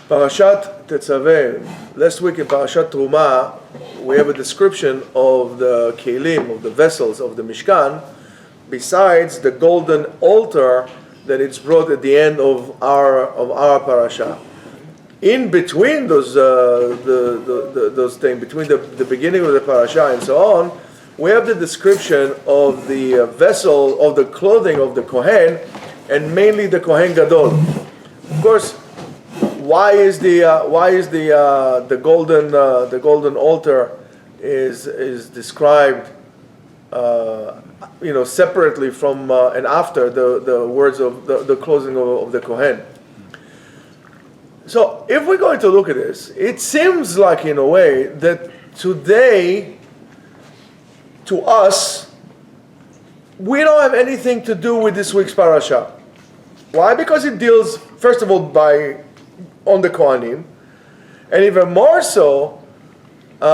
Parashat Tetzaveh. Last week in Parashat Truma, we have a description of the kelim, of the vessels of the Mishkan, besides the golden altar that it's brought at the end of our parasha. In between those things, between the beginning of the parasha and so on, we have the description of the vessel, of the clothing of the Kohen, and mainly the Kohen Gadol. Of course, why is the golden altar is described separately from and after the words of the clothing of the Kohen? So if we're going to look at this, it seems like in a way that today, to us, we don't have anything to do with this week's parasha. Why? Because it deals, first of all, on the Kohanim, and even more so, we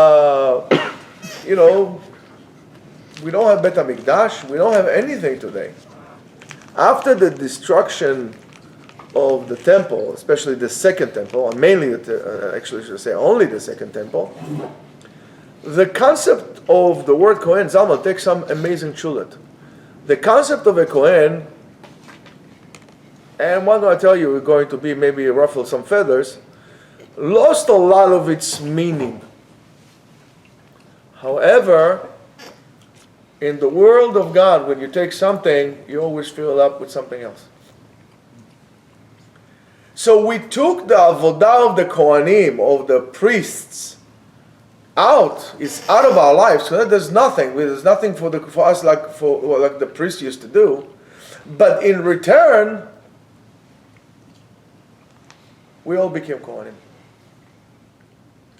don't have Bet HaMikdash, we don't have anything today. After the destruction of the temple, especially the second temple, and mainly, actually I should say only the second temple, the concept of the word Kohen, Zalman, takes some amazing chulet. The concept of a Kohen, and what I'm going to tell you, we're going to be maybe ruffle some feathers, lost a lot of its meaning. However, in the world of God, when you take something, you always fill it up with something else. So we took the avodah of the Kohanim, of the priests, out. It's out of our lives. So there's nothing. There's nothing for us like the priests used to do. But in return, we all became Kohanim.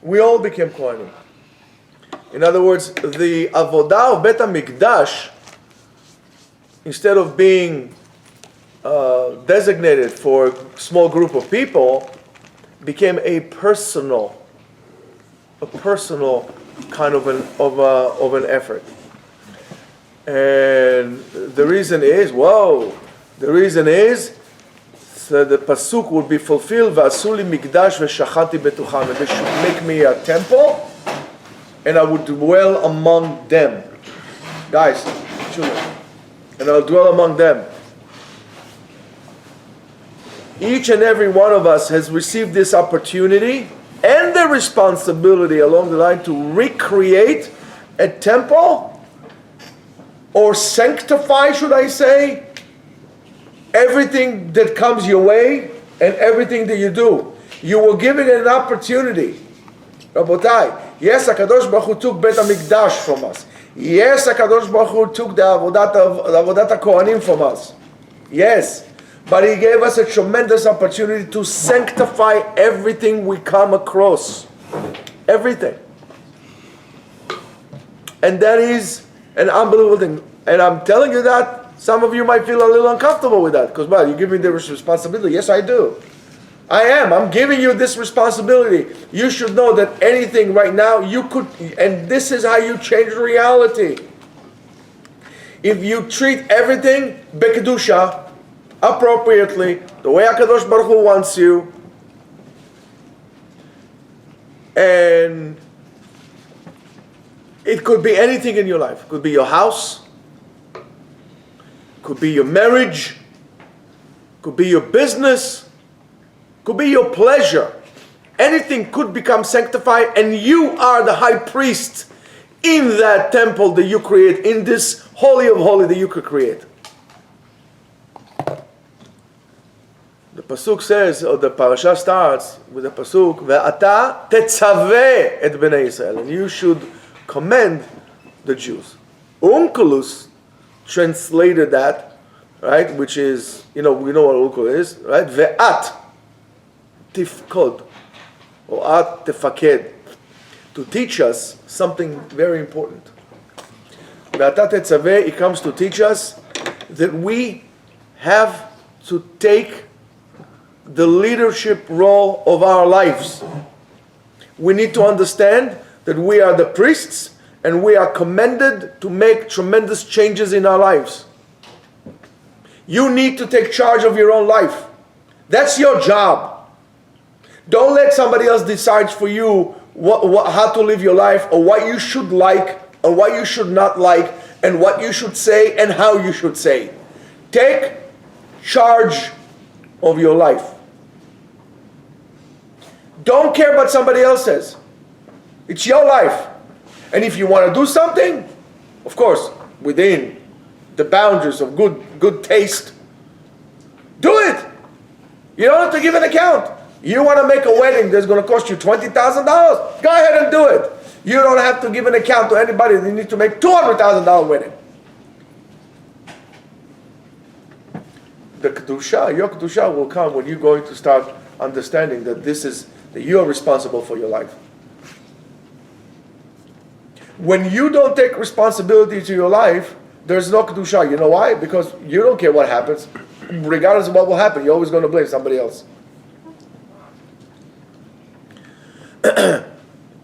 We all became Kohanim. In other words, the avodah of Bet HaMikdash, instead of being designated for a small group of people, became a personal kind of an effort. And the reason is, so the pasuk would be fulfilled. V'asu li mikdash v'shachati betucham. And they should make me a temple, and I would dwell among them. Guys, children, and I'll dwell among them. Each and every one of us has received this opportunity and the responsibility along the line to recreate a temple, or sanctify, should I say, everything that comes your way and everything that you do. You were given an opportunity. Rabotai, yes, HaKadosh Baruch Hu took Bet HaMikdash from us. Yes, HaKadosh Baruch Hu took the Avodat HaKohanim from us. Yes. But He gave us a tremendous opportunity to sanctify everything we come across. Everything. And that is an unbelievable thing. And I'm telling you that, some of you might feel a little uncomfortable with that. Because, well, you give me this responsibility. Yes, I do. I am. I'm giving you this responsibility. You should know that anything right now, you could, and this is how you change reality. If you treat everything bekedusha, appropriately, the way HaKadosh Baruch Hu wants you, and it could be anything in your life. It could be your house, could be your marriage, could be your business, could be your pleasure. Anything could become sanctified, and you are the high priest in that temple that you create, in this holy of holy that you could create. The pasuk says, or the parasha starts with the pasuk, "Ve'ata tetzaveh et bnei Yisrael," and you should command the Jews. Onkelos translated that, right? Which is, we know what onkelos is, right? Ve'at tifkod, or at tefaked, to teach us something very important. Ve'ata tetzaveh, it comes to teach us that we have to take the leadership role of our lives. We need to understand that we are the priests and we are commanded to make tremendous changes in our lives. You need to take charge of your own life. That's your job. Don't let somebody else decide for you how to live your life, or what you should like, or what you should not like, and what you should say, and how you should say. Take charge of your life. Don't care what somebody else says. It's your life. And if you want to do something, of course, within the boundaries of good taste, do it. You don't have to give an account. You want to make a wedding that's going to cost you $20,000? Go ahead and do it. You don't have to give an account to anybody. You need to make $200,000 wedding. The kedusha, your kedusha will come when you're going to start understanding that that you are responsible for your life. When you don't take responsibility to your life, there's no kedusha. You know why? Because you don't care what happens. Regardless of what will happen, you're always going to blame somebody else.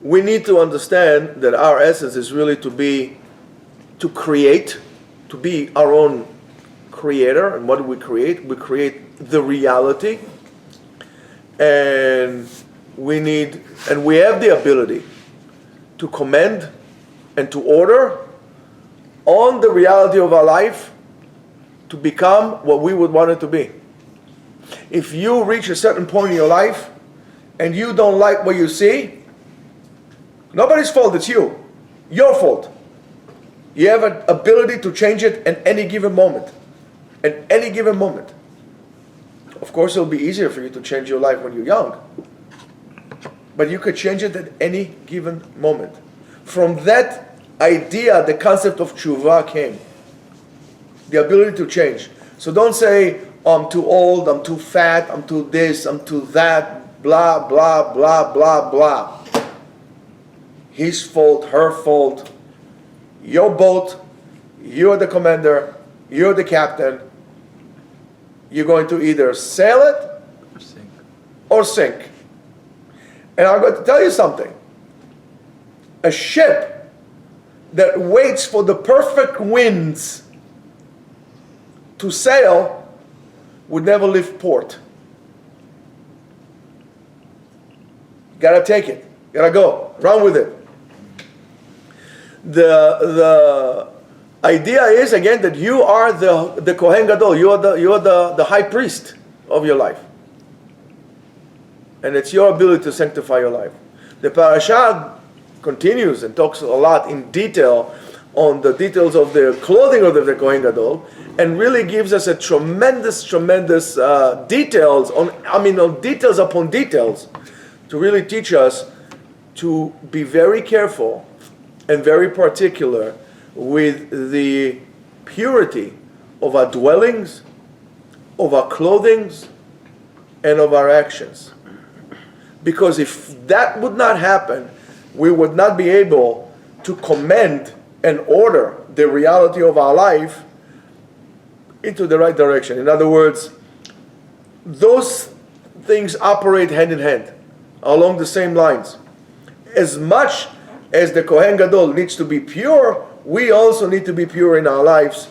We need to understand that our essence is really to be our own creator. And what do we create? We create the reality. And we have the ability to commend and to order on the reality of our life to become what we would want it to be. If you reach a certain point in your life and you don't like what you see, nobody's fault, it's you. Your fault. You have an ability to change it at any given moment. At any given moment. Of course, it'll be easier for you to change your life when you're young. But you could change it at any given moment. From that idea, the concept of tshuva came. The ability to change. So don't say, oh, I'm too old, I'm too fat, I'm too this, I'm too that, blah, blah, blah, blah, blah. His fault, her fault. Your boat, you're the commander, you're the captain. You're going to either sail it or sink. And I'm going to tell you something. A ship that waits for the perfect winds to sail would never leave port. Gotta take it. Gotta go. Run with it. The idea is, again, that you are the Kohen Gadol. You are the high priest of your life. And it's your ability to sanctify your life. The parasha continues and talks a lot in detail on the details of the clothing of the Kohen Gadol, and really gives us a tremendous details on details upon details to really teach us to be very careful and very particular with the purity of our dwellings, of our clothings, and of our actions. Because if that would not happen, we would not be able to commend and order the reality of our life into the right direction. In other words, those things operate hand in hand, along the same lines. As much as the Kohen Gadol needs to be pure, we also need to be pure in our lives,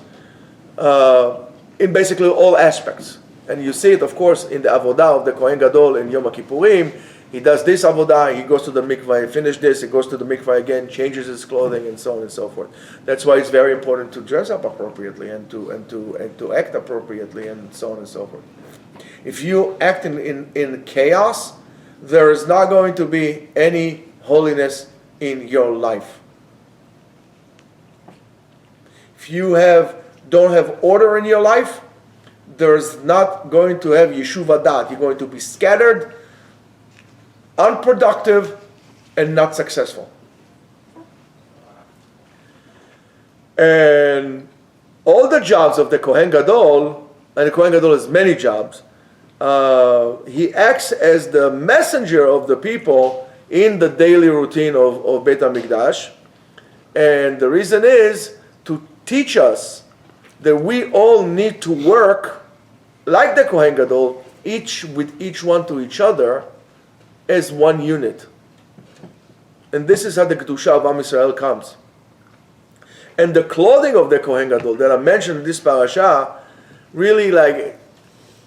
in basically all aspects. And you see it, of course, in the avodah of the Kohen Gadol in Yom Kippurim. He does this avodah, he goes to the mikvah, he finishes this, he goes to the mikvah again, changes his clothing, and so on and so forth. That's why it's very important to dress up appropriately and to act appropriately, and so on and so forth. If you act in chaos, there is not going to be any holiness in your life. If you don't have order in your life, there's not going to have Yeshiva dat. You're going to be scattered, unproductive, and not successful. And all the jobs of the Kohen Gadol, and the Kohen Gadol has many jobs, he acts as the messenger of the people in the daily routine of Beit HaMikdash. And the reason is to teach us that we all need to work like the Kohen Gadol, each one to each other, as one unit. And this is how the Kedusha of Am Yisrael comes. And the clothing of the Kohen Gadol that I mentioned in this parasha, really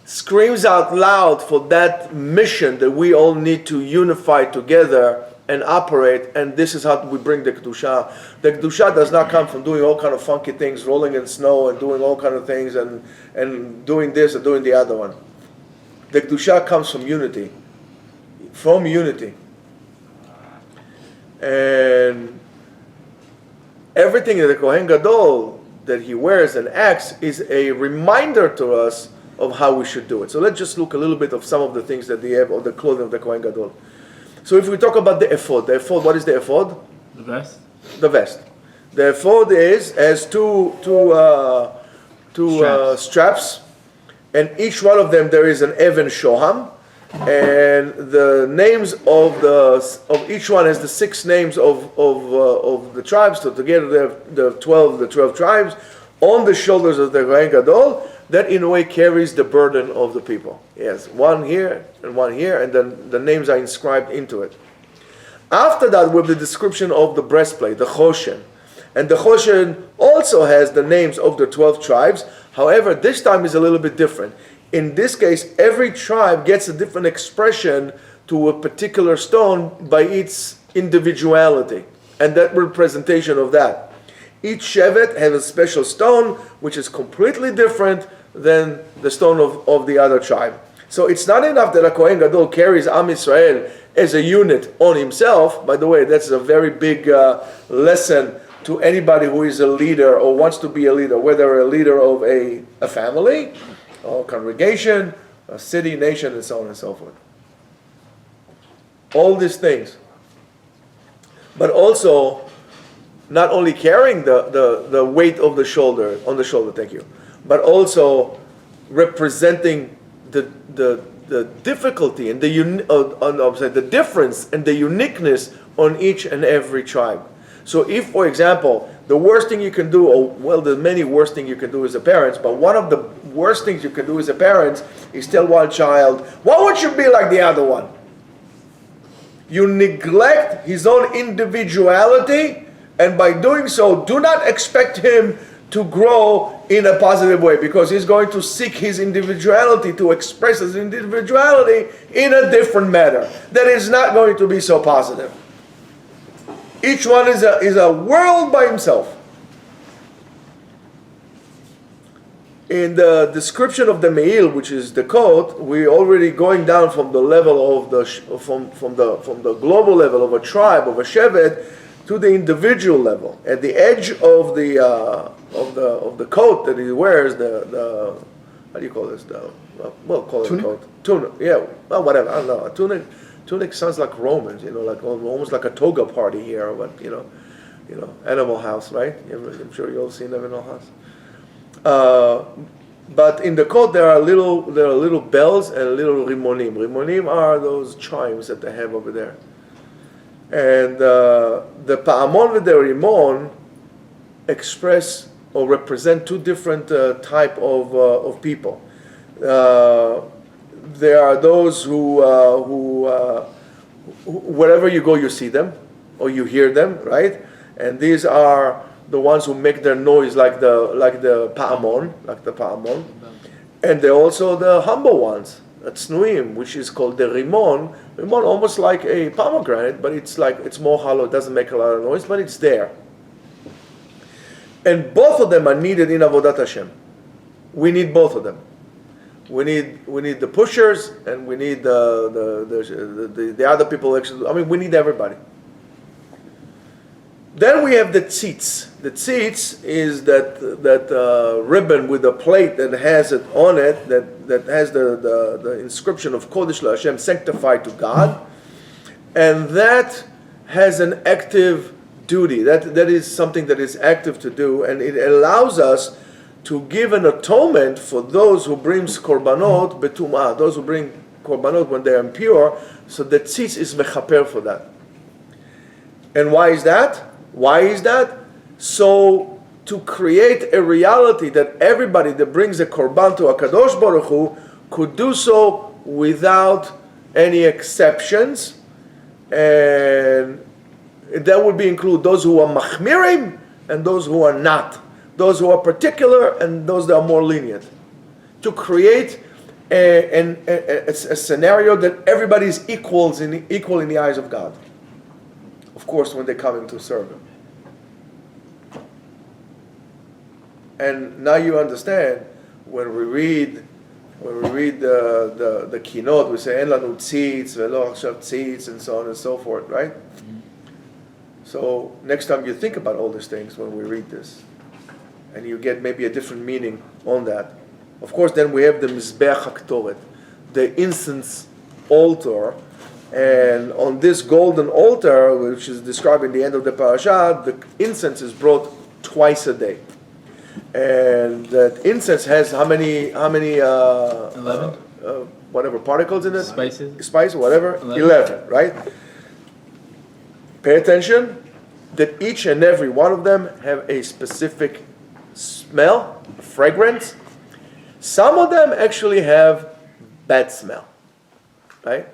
screams out loud for that mission that we all need to unify together and operate, and this is how we bring the Kedusha. The Kedusha does not come from doing all kind of funky things, rolling in snow and doing all kind of things and doing this and doing the other one. The Kedusha comes from unity. From unity. And everything that the Kohen Gadol that he wears and acts is a reminder to us of how we should do it. So let's just look a little bit of some of the things that they have, or the clothing of the Kohen Gadol. So if we talk about the ephod, what is the ephod? The vest. The vest. The ephod has two straps, and each one of them there is an even shoham, and the names of each one has the 6 names of the tribes. So together they have the 12 tribes on the shoulders of the Kohen Gadol. That in a way carries the burden of the people. Yes, one here and one here, and then the names are inscribed into it. After that, we have the description of the breastplate, the choshen. And the choshen also has the names of the 12 tribes. However, this time is a little bit different. In this case, every tribe gets a different expression to a particular stone by its individuality. And that representation of that. Each shevet has a special stone which is completely different than the stone of the other tribe. So it's not enough that a Kohen Gadol carries Am Yisrael as a unit on himself. By the way, that's a very big lesson to anybody who is a leader or wants to be a leader, whether a leader of a family, or congregation, a city, nation, and so on and so forth. All these things. But also, not only carrying the weight of the shoulder, on the shoulder, thank you, but also representing the difficulty and the difference and the uniqueness on each and every tribe. So if, for example, the worst thing you can do, or well, the many worst things you can do as a parent, but one of the worst things you can do as a parent is tell one child, why would you be like the other one? You neglect his own individuality, and by doing so, do not expect him to grow in a positive way, because he's going to seek his individuality, to express his individuality in a different manner that is not going to be so positive. Each one is a world by himself. In the description of the Me'il, which is the coat, we're already going down from the level of from the global level of a tribe, of a shevet, to the individual level. At the edge of the coat that he wears, the how do you call this? Call it tunic? a coat. Tunic. Yeah. Well, whatever. I don't know. A tunic. Tunic sounds like Romans. Like almost like a toga party here, but Animal House, right? I'm sure you all seen Animal House. But in the coat there are little bells and little rimonim. Rimonim are those chimes that they have over there. And the pa'amon and the rimon express or represent two different type of people. There are those who wherever you go, you see them or you hear them, right? And these are the ones who make their noise like the pa'amon, and they're also the humble ones, tznuim, which is called the rimon. Rimon, almost like a pomegranate, but it's more hollow. It doesn't make a lot of noise, but it's there. And both of them are needed in Avodat Hashem. We need both of them. We need the pushers, and we need the other people. Actually, we need everybody. Then we have the tzitz. The tzitz is that ribbon with a plate that has it on it, that has the inscription of Kodesh LaHashem, sanctified to God, and that has an active duty. That is something that is active to do, and it allows us to give an atonement for those who bring korbanot betumah, those who bring korbanot when they are impure. So the tzitz is mechaper for that. And why is that? So to create a reality that everybody that brings a korban to HaKadosh Baruch Hu could do so without any exceptions, and that would include those who are machmirim and those who are not, those who are particular and those that are more lenient, to create it's a scenario that everybody is equal in the eyes of God. Of course, when they come in to serve Him. And now you understand when we read the kinot, we say En lanu tzitz velo achshav tzitz, and so on and so forth, right? Mm-hmm. So next time you think about all these things when we read this, and you get maybe a different meaning on that. Of course, then we have the Mizbeach HaKtoret, the incense altar, and on this golden altar, which is described in the end of the parasha, the incense is brought twice a day. And that incense has how many 11? Whatever particles in it? Spice, whatever. 11, right? Pay attention that each and every one of them have a specific smell, fragrance. Some of them actually have bad smell, right?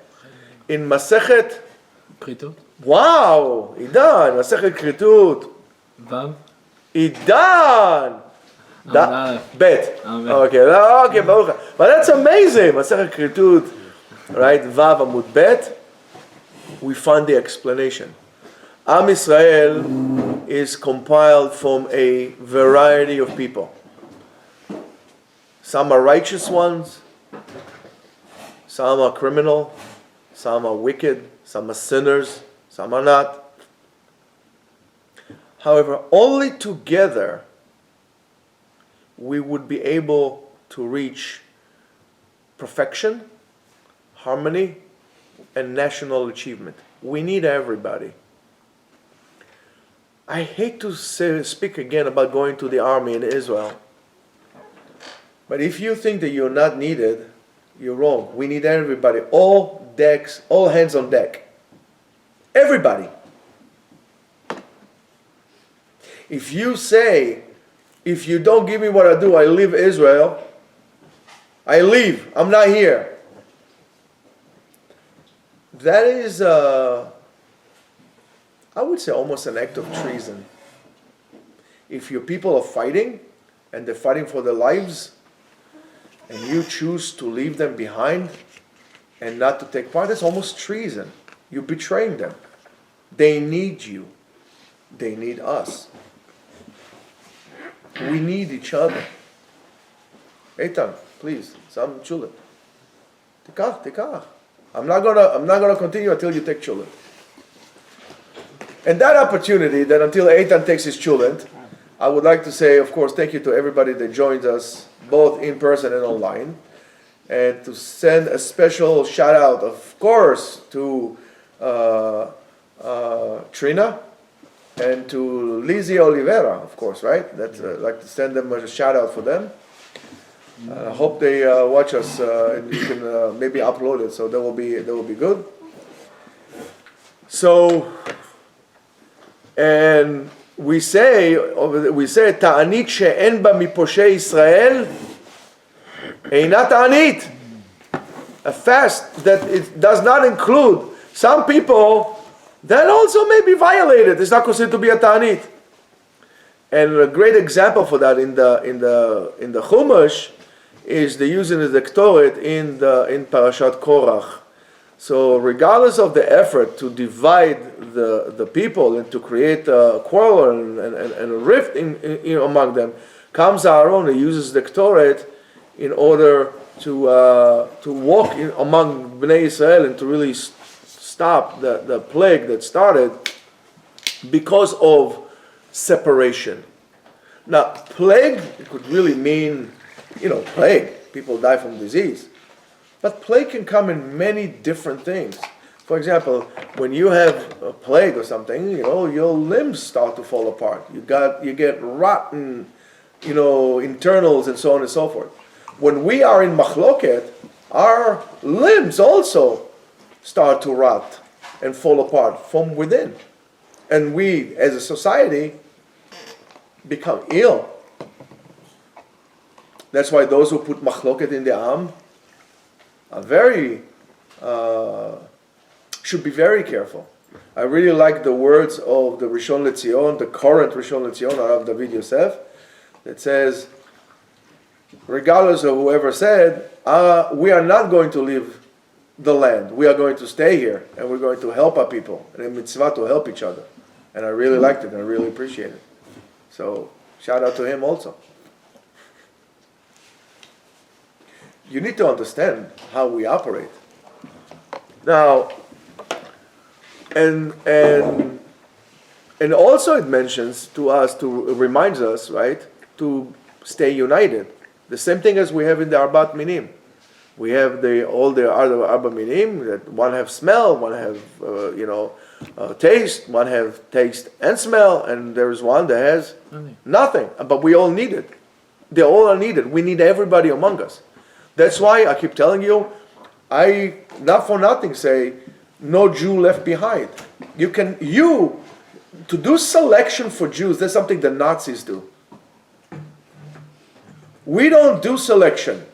In Masechet Kritut. Wow, Idan, Masechet Kritut. Vav. Idan. Bet. Okay, Baruch. But that's amazing. Masechet Kritut, right? Vav Amud Bet. We find the explanation. Am Israel is compiled from a variety of people. Some are righteous ones, some are criminal, some are wicked, some are sinners, some are not. However, only together we would be able to reach perfection, harmony, and national achievement. We need everybody. I hate to speak again about going to the army in Israel. But if you think that you're not needed, you're wrong. We need everybody. All decks, all hands on deck. Everybody. If you say, if you don't give me what I do, I leave Israel, I leave, I'm not here. That is, I would say, almost an act of treason. If your people are fighting, and they're fighting for their lives, and you choose to leave them behind and not to take part, that's almost treason. You're betraying them. They need you. They need us. We need each other. Eitan, please, some chulet. Tikach. I'm not gonna continue until you take chulet. And that opportunity, that until Eitan takes his chulet, I would like to say, of course, thank you to everybody that joined us, both in person and online, and to send a special shout out, of course, to Trina and to Lizzie Oliveira, of course, right? That's I'd like to send them a shout out for them. I hope they watch us, and you can maybe upload it, so that will be good. So, and we say ta'anit she'en ba miposhei Israel eina ta'anit. A fast that it does not include some people that also may be violated. It's not considered to be a ta'anit. And a great example for that in the Chumash is the using of the Ktoret in Parashat Korach. So regardless of the effort to divide the people and to create a quarrel and a rift in among them, comes Aaron and uses the Ktoret in order to walk among Bnei Israel and to really stop the plague that started because of separation. Now, plague, it could really mean, plague. People die from disease. But plague can come in many different things. For example, when you have a plague or something, your limbs start to fall apart. You get rotten, internals and so on and so forth. When we are in machloket, our limbs also start to rot and fall apart from within. And we, as a society, become ill. That's why those who put machloket in the am are should be very careful. I really like the words of the Rishon LeZion, the current Rishon LeZion, Arav David Yosef, that says, regardless of whoever said, we are not going to leave the land. We are going to stay here, and we're going to help our people. And a mitzvah to help each other. And I really liked it, and I really appreciate it. So, shout out to him also. You need to understand how we operate. Now, and also it mentions to us, it reminds us, right, to stay united. The same thing as we have in the Arbat Minim. We have all the other Arba Minim, that one have smell, one have, taste, one have taste and smell, and there's one that has nothing. But we all need it. They all are needed. We need everybody among us. That's why I keep telling you, I, not for nothing, say, no Jew left behind. To do selection for Jews, that's something the Nazis do. We don't do selection.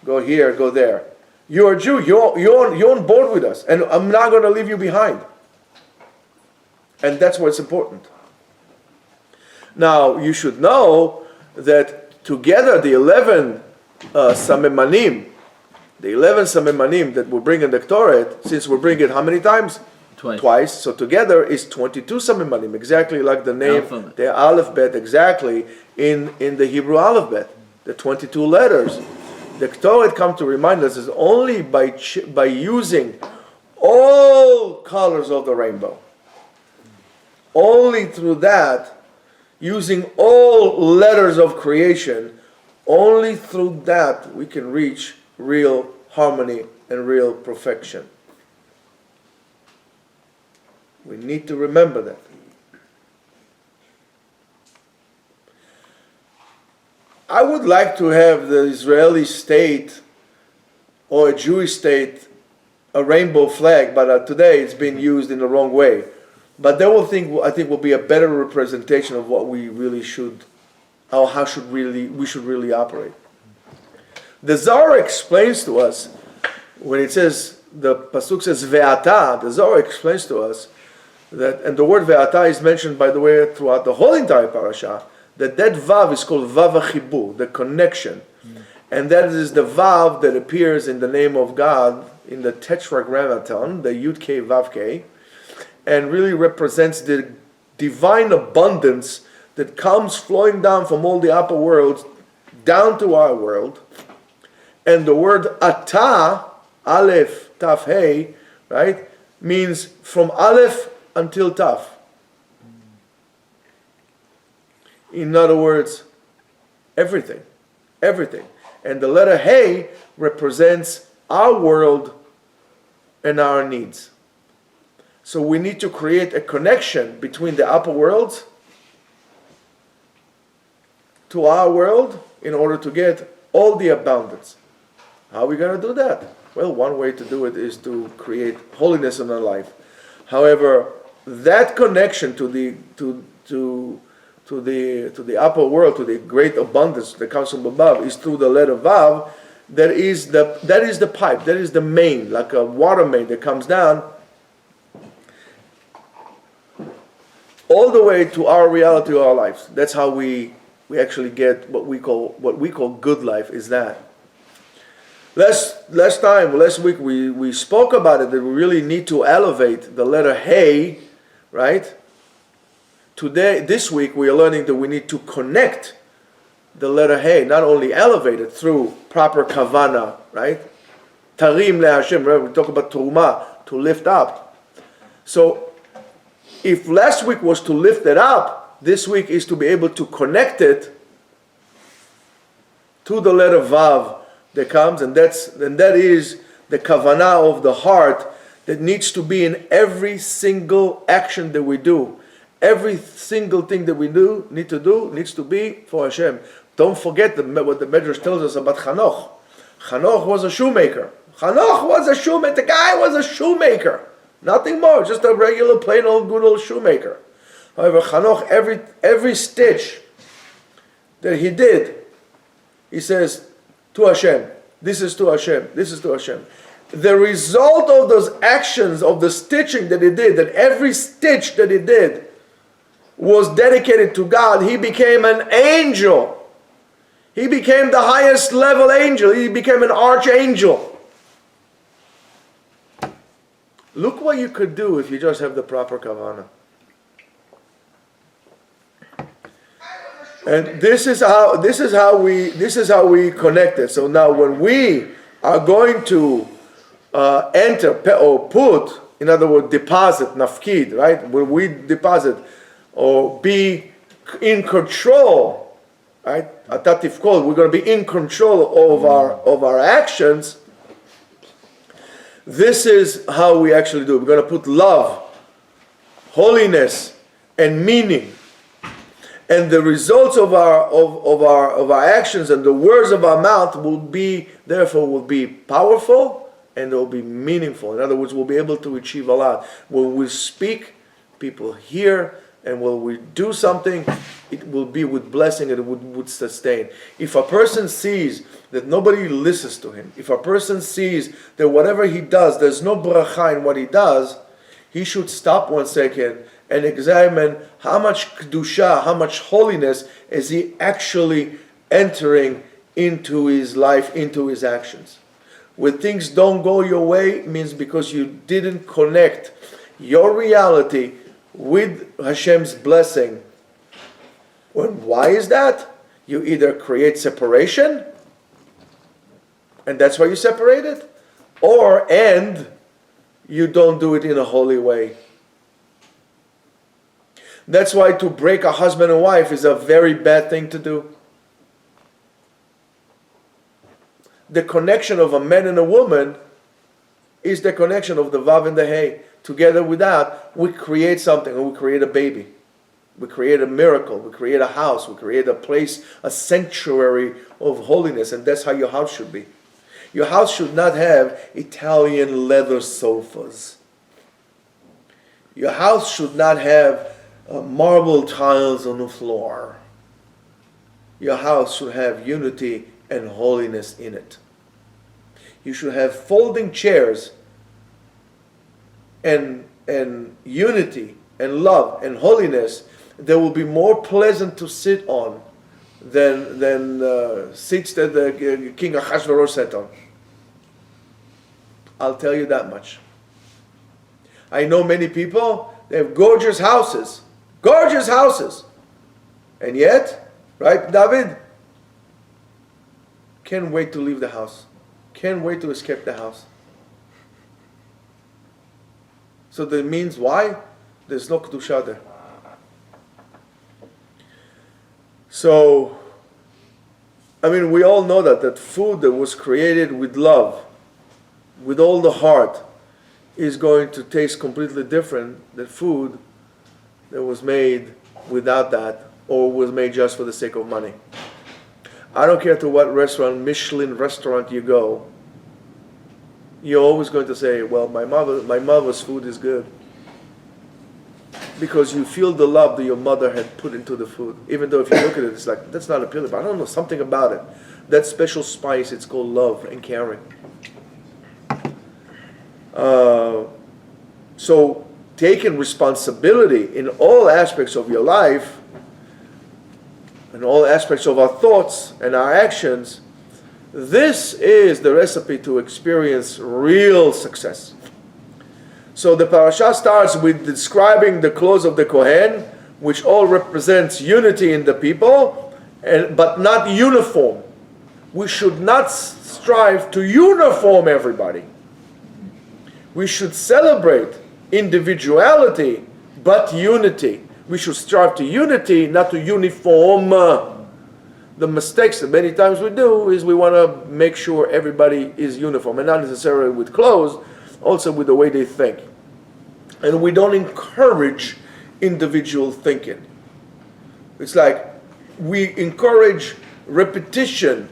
Go here, go there. You're a Jew, you're on board with us, and I'm not going to leave you behind. And that's what's important. Now, you should know that together the 11 Samemanim, that we bring in the Torah, since we bring it how many times? Twice. So together is 22 Samemanim, exactly like the name, the alphabet, exactly in the Hebrew alphabet, the 22 letters. The Torah comes to remind us is only by using all colors of the rainbow. Only through that, using all letters of creation, only through that we can reach real harmony and real perfection. We need to remember that. I would like to have the Israeli state or a Jewish state a rainbow flag, but today it's being used in the wrong way. But they will I think will be a better representation of what we really should, or how we should really operate. The Zohar explains to us, when it says, the Pasuk says Ve'ata, the Zohar explains to us that, and the word Ve'ata is mentioned, by the way, throughout the whole entire parasha, that Vav is called Vav HaChibur, the connection. And that is the Vav that appears in the name of God in the Tetragrammaton, the Yud K Vav K, and really represents the divine abundance that comes flowing down from all the upper worlds down to our world. And the word Ata, Aleph, Taf, Hey, right, means from Aleph until Taf. In other words, everything. And the letter Hey represents our world and our needs. So we need to create a connection between the upper worlds to our world in order to get all the abundance. How are we going to do that? Well, one way to do it is to create holiness in our life. However, that connection to the upper world, to the great abundance that comes from above, is through the letter Vav. That is the pipe, that is the main, like a water main that comes down all the way to our reality, our lives. That's how we actually get what we call good life. Is that last week we spoke about it, that we really need to elevate the letter Hey, right? This week we are learning that we need to connect the letter Hey, not only elevate it through proper kavana, right? Tarim leHashem, right? We talk about Turma, to lift up. So if last week was to lift it up, this week is to be able to connect it to the letter Vav that comes, and that is the kavanah of the heart that needs to be in every single action that we do. Every single thing that we needs to be for Hashem. Don't forget what the Medrash tells us about Chanoch. Chanoch was a shoemaker. The guy was a shoemaker. Nothing more, just a regular, plain old, good old shoemaker. However, Chanoch, every stitch that he did, he says, to Hashem. This is to Hashem. This is to Hashem. The result of those actions, of the stitching that he did, that every stitch that he did was dedicated to God, he became an angel. He became the highest level angel. He became an archangel. Look what you could do if you just have the proper kavanah. And this is how we connect it. So now when we are going to enter or put, in other words, deposit, nafkid, right? When we deposit or be in control, right? Atatif kol, we're going to be in control of our actions. This is how we actually do it. We're going to put love, holiness, and meaning. And the results of our actions and the words of our mouth will be powerful and they will be meaningful. In other words, we'll be able to achieve a lot. When we speak, people hear, and when we do something, it will be with blessing and it would sustain. If a person sees that nobody listens to him, if a person sees that whatever he does, there's no bracha in what he does, he should stop 1 second and examine how much kedusha, how much holiness is he actually entering into his life, into his actions. When things don't go your way, it means because you didn't connect your reality with Hashem's blessing. Why is that? You either create separation, and that's why you separate it, and you don't do it in a holy way. That's why to break a husband and wife is a very bad thing to do. The connection of a man and a woman is the connection of the Vav and the Hey. Together with that, we create something, and we create a baby. We create a miracle. We create a house. We create a place, a sanctuary of holiness, and that's how your house should be. Your house should not have Italian leather sofas. Your house should not have marble tiles on the floor. Your house should have unity and holiness in it. You should have folding chairs and unity and love and holiness that will be more pleasant to sit on than seats that the King Ahasuerus sat on. I'll tell you that much. I know many people, they have gorgeous houses, and yet, right, David? Can't wait to leave the house. Can't wait to escape the house. So that means why? There's no kedusha there. So, we all know that food that was created with love, with all the heart, is going to taste completely different than food that was made without that or was made just for the sake of money. I don't care to what restaurant, Michelin restaurant you go, you're always going to say, well, my mother's food is good. Because you feel the love that your mother had put into the food. Even though if you look at it, it's like, that's not appealing, but I don't know, something about it. That special spice, it's called love and caring. So, taking responsibility in all aspects of your life, in all aspects of our thoughts and our actions, this is the recipe to experience real success. So the parasha starts with describing the clothes of the Kohen, which all represents unity in the people, but not uniform. We should not strive to uniform everybody. We should celebrate individuality, but unity. We should strive to unity, not to uniform. The mistakes that many times we do is we want to make sure everybody is uniform, and not necessarily with clothes, also with the way they think. And we don't encourage individual thinking. It's like we encourage repetition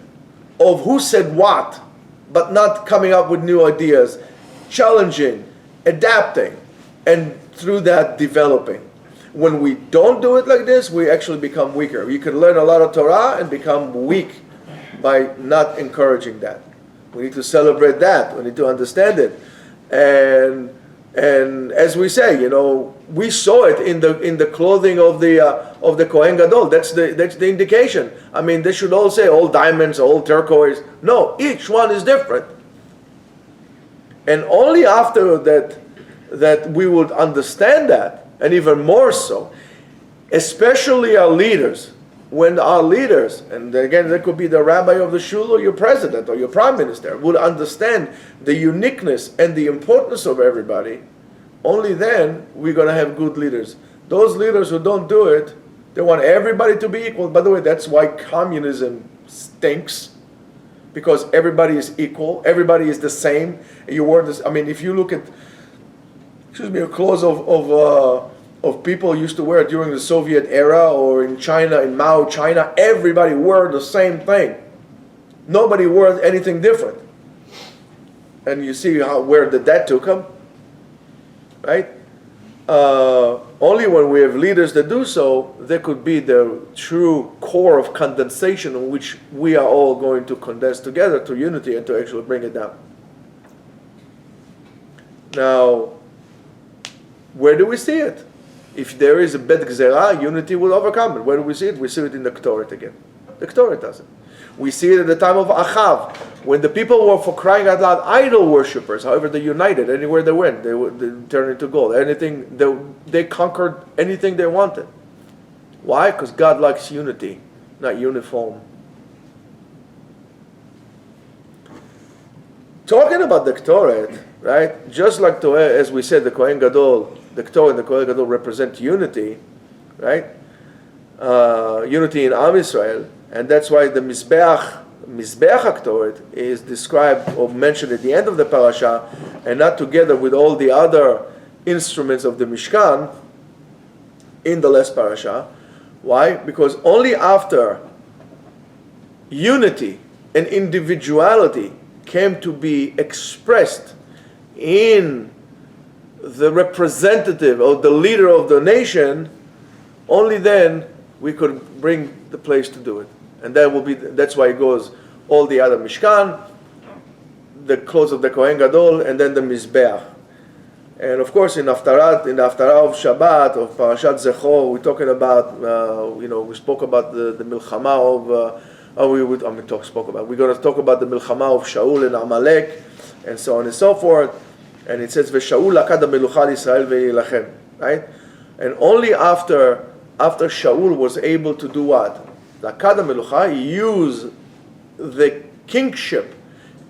of who said what, but not coming up with new ideas, challenging, adapting, and through that developing. When we don't do it like this, we actually become weaker. You can learn a lot of Torah and become weak by not encouraging that. We need to celebrate that. We need to understand it. And And as we say, we saw it in the clothing of the Kohen Gadol. That's the indication. I mean, they should all say all diamonds, all turquoise. No, each one is different. And only after that we would understand that, and even more so, especially our leaders. When our leaders, and again, that could be the rabbi of the shul or your president or your prime minister, would understand the uniqueness and the importance of everybody, only then we're going to have good leaders. Those leaders who don't do it, they want everybody to be equal. By the way, that's why communism stinks, because everybody is equal, everybody is the same. You wear this. I mean, if you look at, clothes of people used to wear during the Soviet era, or in China, in Mao, China, everybody wore the same thing. Nobody wore anything different. And you see where that took them, right? Only when we have leaders that do so, there could be the true core of condensation in which we are all going to condense together to unity and to actually bring it down. Now, where do we see it? If there is a bet gzera, unity will overcome it. Where do we see it? We see it in the Ktoret again. The Ktoret does it. We see it at the time of Achav, when the people were, for crying out loud, idol worshippers. However, they united. Anywhere they went, they turned into gold. Anything they conquered anything they wanted. Why? Because God likes unity, not uniform. Talking about the Ktoret, right? Just like as we said, the Kohen Gadol. The Ktoret and the Kohen Gadol represent unity, right? Unity in Am Yisrael, and that's why the Mizbeach HaKtoret is described or mentioned at the end of the parasha, and not together with all the other instruments of the Mishkan in the last parasha. Why? Because only after unity and individuality came to be expressed in the representative or the leader of the nation, only then we could bring the place to do it. And that's why it goes all the other Mishkan, the clothes of the Kohen Gadol, and then the Mizbeach. And of course in the Haftarah of Shabbat, of Parashat Zechor, we're talking about, we spoke about the Milchama we're going to talk about the Milchama of Shaul and Amalek, and so on and so forth. And it says, "V'Shaul lakad hamelucha l'Yisrael ve'yilachem," right? And only after Shaul was able to do what? Lakad hamelucha, he used the kingship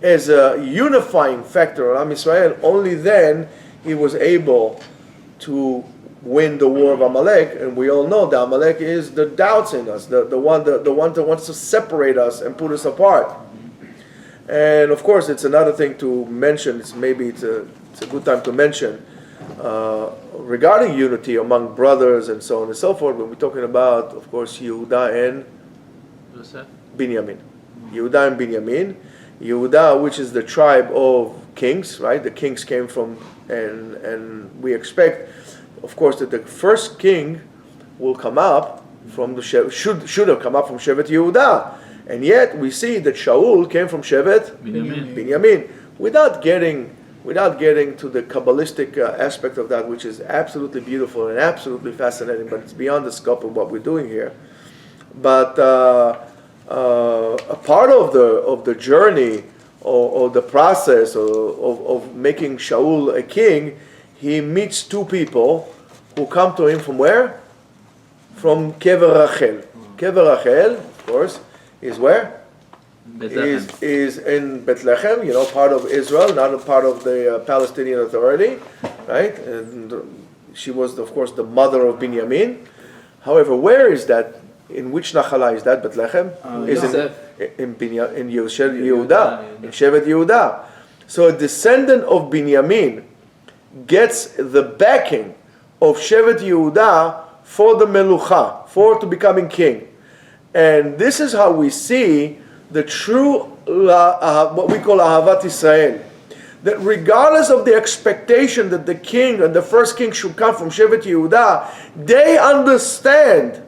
as a unifying factor on Am Yisrael. Only then he was able to win the war of Amalek. And we all know that Amalek is the doubts in us, the one that wants to separate us and put us apart. And of course, it's another thing to mention. It's a good time to mention regarding unity among brothers and so on and so forth. When we're talking about, of course, Yehuda and Binyamin. Yehuda and Binyamin. Yehuda, which is the tribe of kings, right? The kings came from, and we expect, of course, that the first king will come up from the should have come up from Shevet Yehuda. And yet we see that Shaul came from Shevet Binyamin. Without getting to the Kabbalistic aspect of that, which is absolutely beautiful and absolutely fascinating, but it's beyond the scope of what we're doing here. But a part of the journey or the process of making Shaul a king, he meets two people who come to him from where? From Kever Rachel. Kever Rachel, of course, is where? Is in Bethlehem, part of Israel, not a part of the Palestinian Authority, right? And she was, of course, the mother of Binyamin. However, where is that? In which Nachala is that? Bethlehem? Is in Yehuda, in Shevet Yehuda. So a descendant of Binyamin gets the backing of Shevet Yehuda for the Melucha, for to becoming king. And this is how we see the true, what we call Ahavat Israel. That regardless of the expectation that the king and the first king should come from Shevet Yehuda, they understand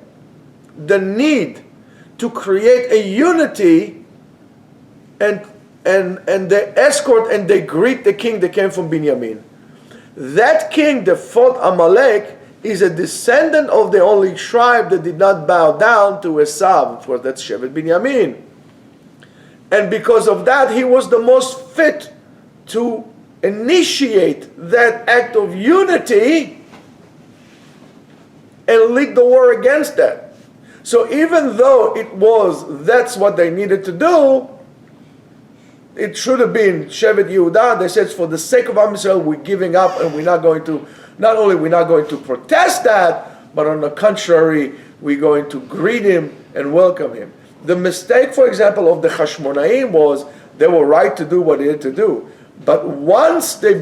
the need to create a unity, and they escort and they greet the king that came from Binyamin. That king that fought Amalek is a descendant of the only tribe that did not bow down to Esav. Of course, that's Shevet Binyamin. And because of that, he was the most fit to initiate that act of unity and lead the war against that. So even though that's what they needed to do, it should have been Shevet Yehuda. They said, for the sake of Am Yisrael, we're giving up, and not only we're not going to protest that, but on the contrary, we're going to greet him and welcome him. The mistake, for example, of the Hashmonaim was they were right to do what they had to do. But once they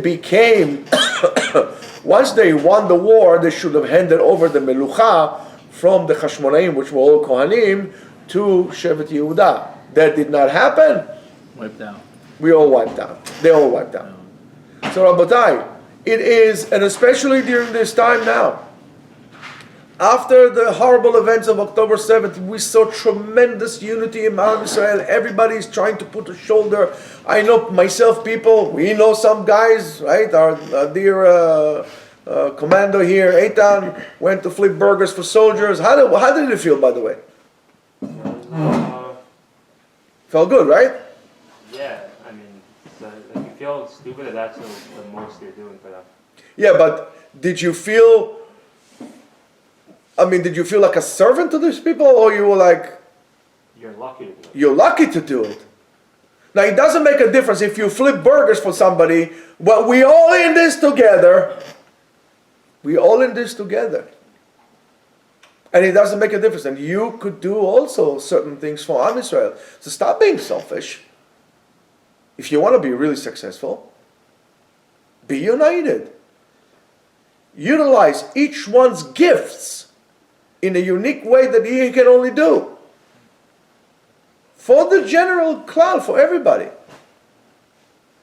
once they won the war, they should have handed over the Melucha from the Hashmonaim, which were all Kohanim, to Shevet Yehuda. That did not happen. Wiped out. We all wiped out. They all wiped out. So Rabotai, it is, and especially during this time now, after the horrible events of October 7th, we saw tremendous unity in Am Yisrael. Everybody is trying to put a shoulder. I know myself, we know some guys, right? Our dear commando here, Eitan, went to flip burgers for soldiers. How did it feel, by the way? Felt good, right? Yeah, I mean, like you feel stupid that that's the most you're doing for them. Yeah, but did you feel like a servant to these people, or you were like, You're lucky to do it. you're lucky to do it? Now, it doesn't make a difference if you flip burgers for somebody, but we all in this together. We all in this together. And it doesn't make a difference. And you could do also certain things for Am Yisrael. So stop being selfish. If you want to be really successful, be united. Utilize each one's gifts in a unique way that he can only do. For the general cloud, for everybody.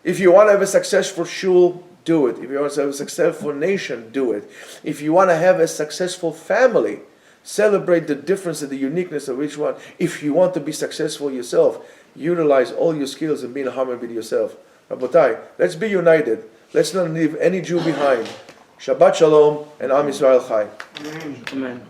If you want to have a successful shul, do it. If you want to have a successful nation, do it. If you want to have a successful family, celebrate the difference and the uniqueness of each one. If you want to be successful yourself, utilize all your skills and be in harmony with yourself. Rabotai, let's be united. Let's not leave any Jew behind. Shabbat Shalom and Am Yisrael Chai. Amen.